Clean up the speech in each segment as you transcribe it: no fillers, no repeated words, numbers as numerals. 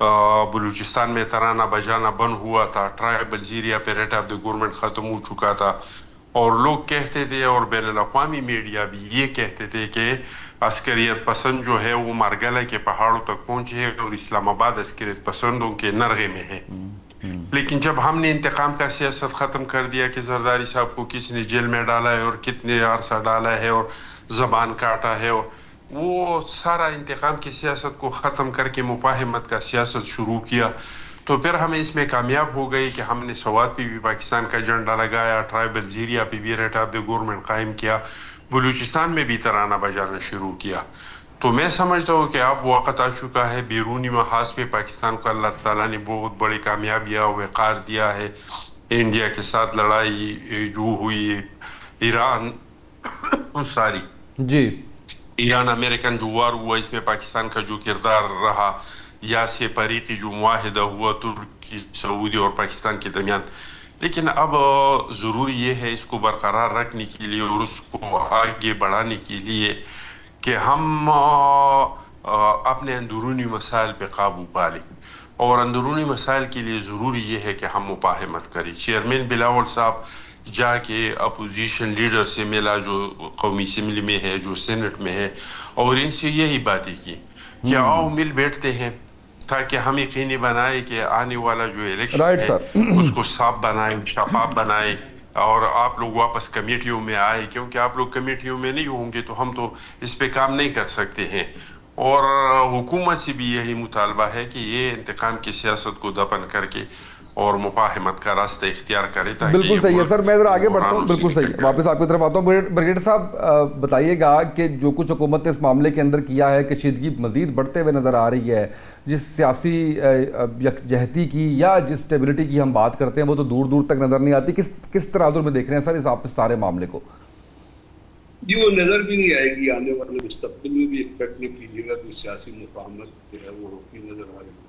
بلوچستان میں ترانہ بجانا بند ہوا تھا, ٹرائبل ایریا پہ ریٹ آف دا گورنمنٹ ختم ہو چکا تھا, اور لوگ کہتے تھے اور بین الاقوامی میڈیا بھی یہ کہتے تھے کہ عسکریت پسند جو ہے وہ مارگلہ کے پہاڑوں تک پہنچے اور اسلام آباد عسکریت پسندوں کے نرغے میں ہے. لیکن جب ہم نے انتقام کا سیاست ختم کر دیا کہ زرداری صاحب کو کس نے جیل میں ڈالا ہے اور کتنے عرصہ ڈالا ہے اور زبان کاٹا ہے, اور وہ سارا انتقام کی سیاست کو ختم کر کے مفاہمت کا سیاست شروع کیا, تو پھر ہم اس میں کامیاب ہو گئے کہ ہم نے سوات پہ بھی پاکستان کا جھنڈا لگایا, ٹرائبل ایریا پہ بھی ریٹ آف دا گورنمنٹ قائم کیا, بلوچستان میں بھی ترانہ بجانا شروع کیا. تو میں سمجھتا ہوں کہ اب وقت آ چکا ہے, بیرونی محاذ پہ پاکستان کو اللہ تعالیٰ نے بہت بڑی کامیابیاں وقار دیا ہے. انڈیا کے ساتھ لڑائی جو ہوئی, ایران ساری ایران امریکن جو وار ہوا, اس میں پاکستان کا جو کردار رہا, یا سے پریقی جو معاہدہ ہوا ترکی سعودی اور پاکستان کے درمیان. لیکن اب ضروری یہ ہے اس کو برقرار رکھنے کے لیے اور اس کو آگے بڑھانے کے لیے کہ ہم اپنے اندرونی مسائل پہ قابو پا لیں, اور اندرونی مسائل کے لیے ضروری یہ ہے کہ ہم مفاہمت کریں. چیئرمین بلاول صاحب جا کے اپوزیشن لیڈر سے ملا جو قومی اسمبلی میں ہے, جو سینٹ میں ہے, اور ان سے یہی باتیں کی کہ آؤ مل بیٹھتے ہیں تاکہ ہم یقینی بنائیں کہ آنے والا جو الیکشن ہے اس کو صاف بنائیں, شفاف بنائیں, اور آپ لوگ واپس کمیٹیوں میں آئے, کیونکہ آپ لوگ کمیٹیوں میں نہیں ہوں گے تو ہم تو اس پہ کام نہیں کر سکتے ہیں. اور حکومت سے بھی یہی مطالبہ ہے کہ یہ انتقام کی سیاست کو دفن کر کے اور مفاہمت کا راستہ اختیار کرے. بالکل صحیح ہے سر, میں ذرا آگے بڑھتا ہوں. بالکل صحیح ہے, واپس آپ کی طرف آتا ہوں. بریگیڈیٹر صاحب بتائیے گا کہ جو کچھ حکومت نے اس معاملے کے اندر کیا ہے, کشیدگی مزید بڑھتے ہوئے نظر آ رہی ہے, جس سیاسی یکجہتی کی یا جس اسٹیبلٹی کی ہم بات کرتے ہیں وہ تو دور دور تک نظر نہیں آتی. کس تناظر میں دیکھ رہے ہیں سر اس سارے معاملے کو؟ جی وہ نظر بھی نہیں آئے گی, آنے والے مستقبل میں بھی ایکسپیکٹ نہیں کیجیے گا کہ سیاسی مفاہمت جو ہے وہ ہوتی نظر آ رہی ہے.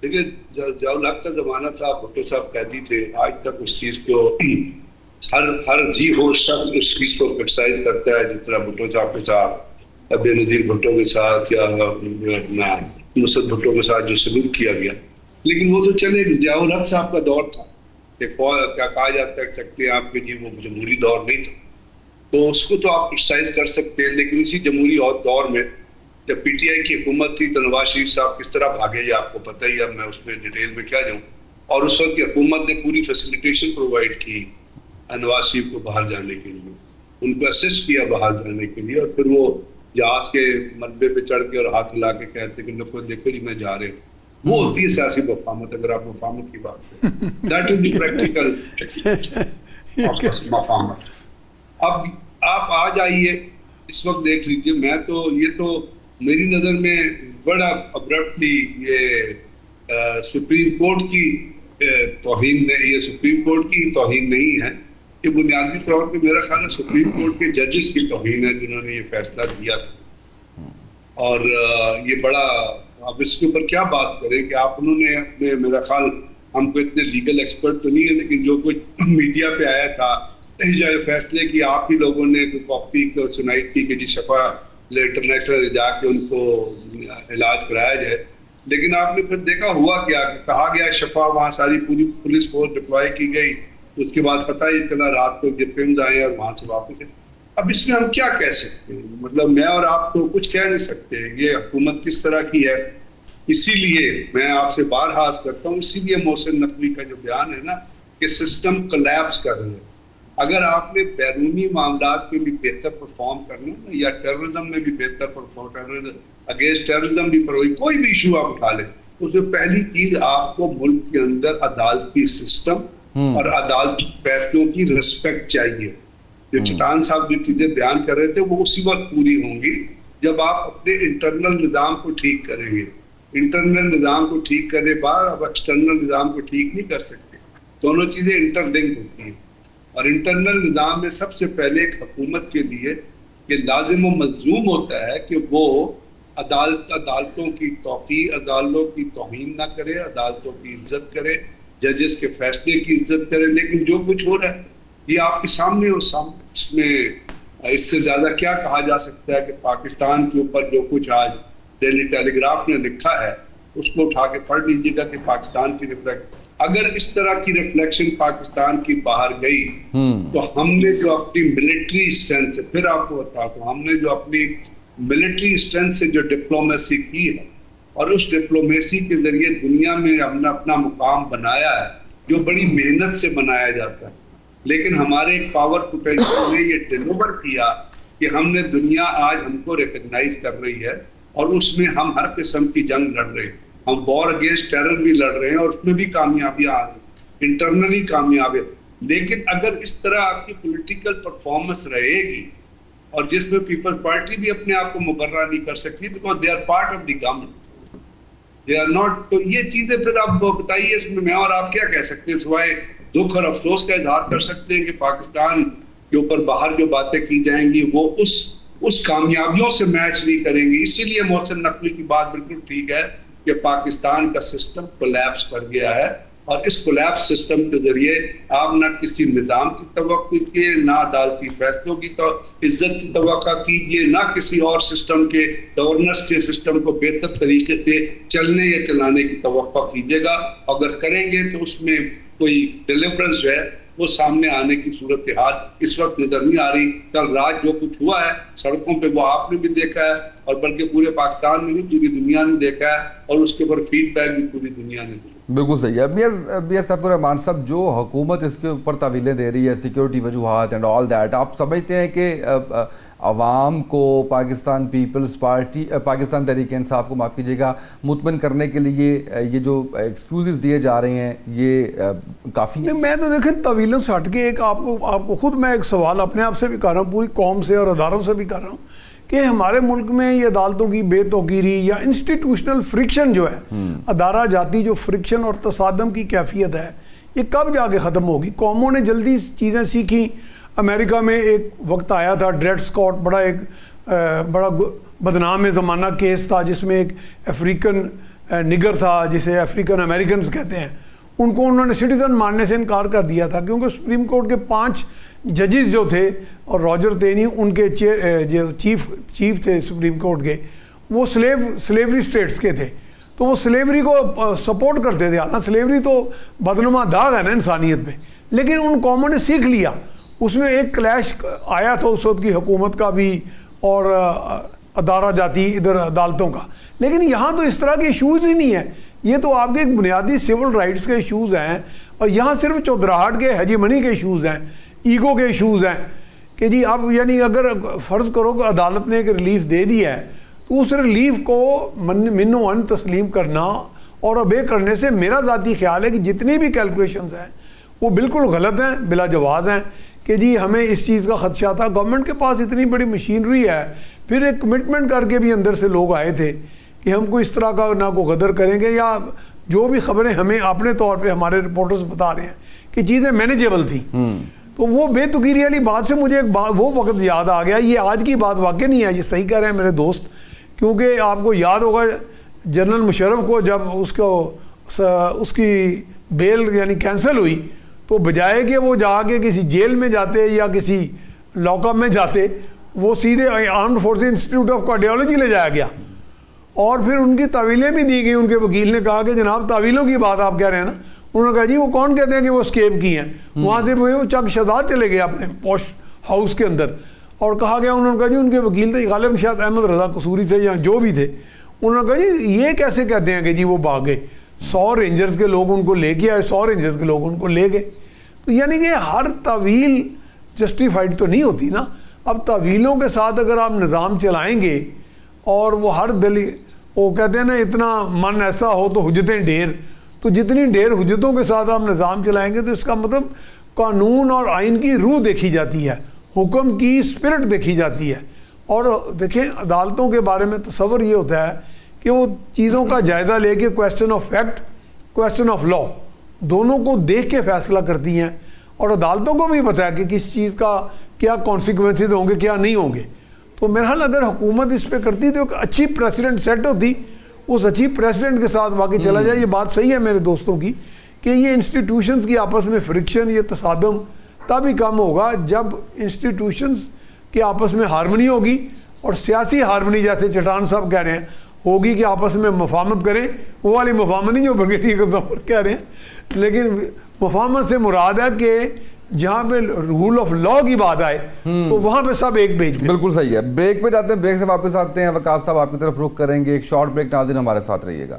دیکھیے ضیاء الحق کا زمانہ تھا, بھٹو صاحب قیدی تھے, آج تک اس چیز کو ہر جی ہو شخص اس چیز کو کرٹیسائز کرتا ہے, جس طرح بھٹو صاحب کے ساتھ, بے نظیر بھٹو کے ساتھ, یا نصرت بھٹو کے ساتھ جو سلوک کیا گیا. لیکن وہ تو چلے ضیاء الحق صاحب کا دور تھا, کیا کہا جاتا سکتے ہیں آپ کہ جی وہ جمہوری دور نہیں تھا, تو اس کو تو آپ کرٹیسائز کر سکتے ہیں. لیکن اسی جمہوری دور میں جب پی ٹی آئی کی حکومت تھی تو نواز شریف صاحب کس طرح بھاگے یہ آپ کو پتہ ہی ہے, میں اس میں ڈیٹیل میں کیا جاؤں. اور اس وقت کی حکومت نے پوری فیسیلیٹیشن پرووائڈ کی نواز شریف کو باہر جانے کے لیے, ان کو اسسٹ کیا باہر جانے کے لیے, اور پھر وہ جہاز کے مربے پہ چڑھ کے اور ہاتھ ملا کے کہتے کہ لوگوں دیکھو جی میں جا رہے ہوں. وہ ہوتی ہے سیاسی مفاہمت, اگر آپ مفاہمت کی بات کریں. دیٹ از دی پریکٹیکل مفاہمت. اب آپ آ جائیے اس وقت دیکھ لیجیے, میں تو یہ تو میری نظر میں بڑا ابرپٹلی یہ سپریم کورٹ کی توہین ہے, یہ سپریم کورٹ کی توہین نہیں ہے, یہ بنیادی طور پہ میرا خیال ہے سپریم کورٹ کے ججز کی توہین ہے جنہوں نے یہ فیصلہ دیا تھا. اور یہ بڑا, اب اس کے اوپر کیا بات کریں کہ آپ انہوں نے اپنے, میرا خیال ہم کو اتنے لیگل ایکسپرٹ تو نہیں ہے, لیکن جو کچھ میڈیا پہ آیا تھا فیصلے کی آپ ہی لوگوں نے کاپی سنائی تھی کہ جی شفا انٹرنیشنل جا کے ان کو علاج کرایا جائے. لیکن آپ نے پھر دیکھا ہوا کیا, کہا گیا شفا, وہاں ساری پوری پولیس فورس ڈپلوائے کی گئی, اس کے بعد پتہ ہی چلا رات کو جپمز آئے اور وہاں سے واپس. اب اس میں ہم کیا کہہ سکتے ہیں, مطلب میں اور آپ تو کچھ کہہ نہیں سکتے, یہ حکومت کس طرح کی ہے. اسی لیے میں آپ سے بارہا عرض کرتا ہوں, اسی لیے محسن نقوی کا جو بیان ہے نا کہ سسٹم کولیپس کر رہے ہیں. اگر آپ نے بیرونی معاملات میں بھی بہتر پرفارم کرنا ہے یا ٹیررزم میں بھی بہتر پرفارم کرنا, اگینسٹ ٹیررزم بھی کوئی بھی ایشو آپ اٹھا لیں, اس میں پہلی چیز آپ کو ملک کے اندر عدالتی سسٹم اور عدالتی فیصلوں کی رسپیکٹ چاہیے. جو چٹان صاحب جو چیزیں بیان کر رہے تھے وہ اسی وقت پوری ہوں گی جب آپ اپنے انٹرنل نظام کو ٹھیک کریں گے. انٹرنل نظام کو ٹھیک کرنے بعد آپ ایکسٹرنل نظام کو ٹھیک نہیں کر سکتے, دونوں چیزیں انٹر لنک ہوتی ہیں. اور انٹرنل نظام میں سب سے پہلے ایک حکومت کے لیے یہ لازم و ملزوم ہوتا ہے کہ وہ عدالتوں کی توقیر, عدالتوں کی توہین نہ کرے, عدالتوں کی عزت کرے, ججز کے فیصلے کی عزت کرے. لیکن جو کچھ ہو رہا ہے یہ آپ کے سامنے ہو, اس میں اس سے زیادہ کیا کہا جا سکتا ہے کہ پاکستان کے اوپر جو کچھ آج ڈیلی ٹیلی گراف نے لکھا ہے اس کو اٹھا کے پڑھ لیجیے گا کہ پاکستان کی اگر اس طرح کی ریفلیکشن پاکستان کی باہر گئی تو ہم نے جو اپنی ملٹری اسٹرینتھ سے، پھر آپ کو بتاتا ہوں، ہم نے جو اپنی ملٹری اسٹرینتھ سے جو ڈپلومیسی کی ہے اور اس ڈپلومیسی کے ذریعے دنیا میں ہم نے اپنا مقام بنایا ہے جو بڑی محنت سے بنایا جاتا ہے، لیکن ہمارے ایک پاور پوٹینشل نے یہ ڈیلیور کیا کہ ہم نے دنیا آج ہم کو ریکگنائز کر رہی ہے اور اس میں ہم ہر قسم کی جنگ لڑ رہے ہیں. ہم وار اگینسٹ ٹیرر بھی لڑ رہے ہیں اور اس میں بھی کامیابیاں آ رہی ہیں، انٹرنلی کامیاب ہے. لیکن اگر اس طرح آپ کی پولیٹیکل پرفارمنس رہے گی اور جس میں پیپلز پارٹی بھی اپنے آپ کو مقررہ نہیں کر سکتی because they are part of the government, they are not, تو یہ چیزیں پھر آپ بتائیے اس میں اور آپ کیا کہہ سکتے ہیں سوائے دکھ اور افسوس کا اظہار کر سکتے ہیں کہ پاکستان کے اوپر باہر جو باتیں کی جائیں گی وہ اس کامیابیوں سے میچ نہیں کریں گی. اسی لیے محسن نقوی کی بات بالکل ٹھیک ہے کہ پاکستان کا سسٹم کولیپس کر گیا ہے اور اس کولیپس سسٹم کے ذریعے آپ نہ کسی نظام کی توقع کیجیے، نہ عدالتی فیصلوں کی عزت کی توقع کیجیے، نہ کسی اور سسٹم کے گورننس کے سسٹم کو بہتر طریقے سے چلنے یا چلانے کی توقع کیجیے گا. اگر کریں گے تو اس میں کوئی ڈیلیورنس جو ہے وہ سامنے آنے کی صورتحال اس وقت نظر نہیں آ رہی. کل رات جو کچھ ہوا ہے سڑکوں پہ وہ آپ نے بھی دیکھا ہے اور بلکہ پورے پاکستان میں بھی پوری دنیا نے دیکھا ہے اور اس کے اوپر فیڈ بیک بھی پوری دنیا نے دیا. بالکل صحیح ہے. میاں سیف الرحمان صاحب، جو حکومت اس کے اوپر تعویلیں دے رہی ہے، سیکیورٹی وجوہات اینڈ آل دیٹ، آپ سمجھتے ہیں کہ عوام کو پاکستان پیپلز پارٹی، پاکستان تحریک انصاف کو معاف کیجیے گا، مطمئن کرنے کے لیے یہ جو ایکسکیوزز دیے جا رہے ہیں یہ کافی؟ نہیں، میں تو دیکھیں طویلوں سے ہٹ کے ایک آپ کو خود میں ایک سوال اپنے آپ سے بھی کر رہا ہوں، پوری قوم سے اور اداروں سے بھی کر رہا ہوں کہ ہمارے ملک میں یہ عدالتوں کی بے توقیری یا انسٹیٹیوشنل فرکشن جو ہے، ادارہ جاتی جو فرکشن اور تصادم کی کیفیت ہے، یہ کب جا کے ختم ہوگی؟ قوموں نے جلدی چیزیں سیکھیں. امریکہ میں ایک وقت آیا تھا ڈریڈ اسکاٹ، بڑا بدنام زمانہ کیس تھا جس میں ایک افریقن نگر تھا جسے افریقن امریکنز کہتے ہیں، ان کو انہوں نے سٹیزن ماننے سے انکار کر دیا تھا کیونکہ سپریم کورٹ کے 5 ججز جو تھے اور راجر تینی ان کے جو چیف تھے سپریم کورٹ کے، وہ سلیوری سٹیٹس کے تھے، تو وہ سلیوری کو سپورٹ کرتے تھے. ہاں سلیوری تو بدنما داغ ہے نا انسانیت پہ، لیکن ان قوموں نے سیکھ لیا. اس میں ایک کلیش آیا تھا اس وقت کی حکومت کا بھی اور ادارہ جاتی ادھر عدالتوں کا، لیکن یہاں تو اس طرح کے ایشوز ہی نہیں ہیں. یہ تو آپ کے ایک بنیادی سول رائٹس کے ایشوز ہیں اور یہاں صرف چودراہٹ کے ہیجیمنی کے ایشوز ہیں، ایگو کے ایشوز ہیں کہ جی اب یعنی اگر فرض کرو کہ عدالت نے ایک ریلیف دے دیا ہے تو اس ریلیف کو من و ان تسلیم کرنا اور اوبے کرنے سے میرا ذاتی خیال ہے کہ جتنی بھی کیلکولیشنز ہیں وہ بالکل غلط ہیں، بلا جواز ہیں کہ جی ہمیں اس چیز کا خدشہ تھا. گورنمنٹ کے پاس اتنی بڑی مشینری ہے، پھر ایک کمٹمنٹ کر کے بھی اندر سے لوگ آئے تھے کہ ہم کو اس طرح کا نہ کو غدر کریں گے، یا جو بھی خبریں ہمیں اپنے طور پہ ہمارے رپورٹرز بتا رہے ہیں کہ چیزیں مینیجیبل تھیں. تو وہ بے تقیری والی بات سے مجھے ایک بات وہ وقت یاد آ گیا. یہ آج کی بات واقع نہیں ہے، یہ صحیح کہہ رہے ہیں میرے دوست، کیونکہ آپ کو یاد ہوگا جنرل مشرف کو جب اس کی بیل یعنی کینسل ہوئی تو بجائے کہ وہ جا کے کسی جیل میں جاتے یا کسی لاک اپ میں جاتے، وہ سیدھے armed forces institute of cardiology لے جایا گیا اور پھر ان کی تعویلیں بھی دی گئی. ان کے وکیل نے کہا کہ جناب تعویلوں کی بات آپ کہہ رہے ہیں نا، انہوں نے کہا جی وہ کون کہتے ہیں کہ وہ اسکیپ کی ہیں. وہاں سے وہ چک شداد چلے گئے اپنے پوش ہاؤس کے اندر اور کہا گیا، انہوں نے کہا جی ان کے وکیل تھے غالب شاید احمد رضا قصوری تھے یا جو بھی تھے، انہوں نے کہا جی یہ کیسے کہتے ہیں کہ جی وہ بھاگ گئے، 100 رینجرز کے لوگ ان کو لے کے آئے، 100 رینجرز کے لوگ ان کو لے گئے. تو یعنی کہ ہر تعویل جسٹیفائڈ تو نہیں ہوتی نا. اب تعویلوں کے ساتھ اگر آپ نظام چلائیں گے اور وہ ہر وہ کہتے ہیں نا اتنا من ایسا ہو تو حجتیں ڈھیر، تو جتنی ڈھیر حجتوں کے ساتھ آپ نظام چلائیں گے تو اس کا مطلب قانون اور آئین کی روح دیکھی جاتی ہے، حکم کی اسپرٹ دیکھی جاتی ہے. اور دیکھیں عدالتوں کے بارے میں تصور یہ ہوتا ہے کہ وہ چیزوں کا جائزہ لے کے question of fact, question of law دونوں کو دیکھ کے فیصلہ کرتی ہیں، اور عدالتوں کو بھی پتہ ہے کہ کس چیز کا کیا کانسیکوینسز ہوں گے کیا نہیں ہوں گے. تو میرا خیال اگر حکومت اس پہ کرتی تو ایک اچھی پریسیڈنٹ سیٹ ہوتی، اس اچھی پریسیڈنٹ کے ساتھ واقعی چلا جائے. یہ بات صحیح ہے میرے دوستوں کی کہ یہ انسٹیٹیوشنز کی آپس میں فرکشن، یہ تصادم تب ہی کم ہوگا جب انسٹیٹیوشنز کے آپس میں ہارمنی ہوگی، اور سیاسی ہارمنی جیسے چٹان صاحب کہہ رہے ہیں ہوگی کہ آپس میں مفاہمت کریں، وہ والی مفاہمت نہیں جو بریگیڈیئر ظفر کہہ رہے ہیں، لیکن مفاہمت سے مراد ہے کہ جہاں پہ رول آف لا کی بات آئے تو وہاں پہ سب ایک پیج پہ. بالکل صحیح ہے. بریک پہ جاتے ہیں، بریک سے واپس آتے ہیں. وقاص صاحب آپ کی طرف رخ کریں گے. ایک شارٹ بریک. ناظرین ہمارے ساتھ رہیے گا.